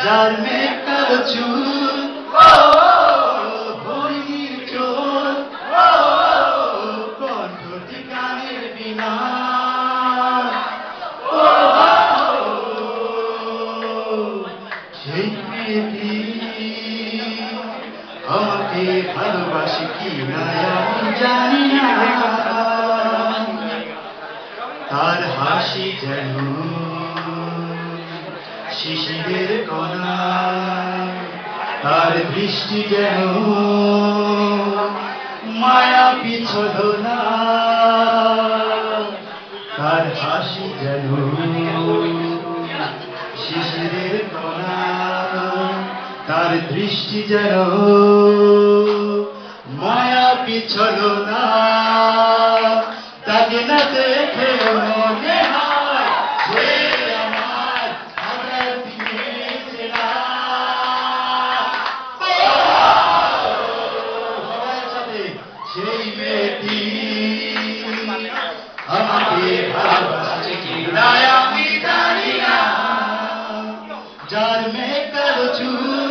যার মেঘ কালো চুল, হরিণীর চোখ, কণ্ঠটি গানের বিনা, সেই মেয়েটি আমাকে ভালোবাসে কি না আমি জানি না। তার হাসি যেন শিশিরের কণা, তার দৃষ্টি যেন মায়াবী ছলনা, তার হাসি যেন শিশিরের কণা, তার দৃষ্টি যেন মায়াবী ছলনা। তাকে না দেখে মনে হয় সে আমার হারার দিনে চেনা। সবার সাথে সেই মেয়েটি আমাকে ভালোবাসে কিনা আমি জানি না। যার মেঘ কালো চুল,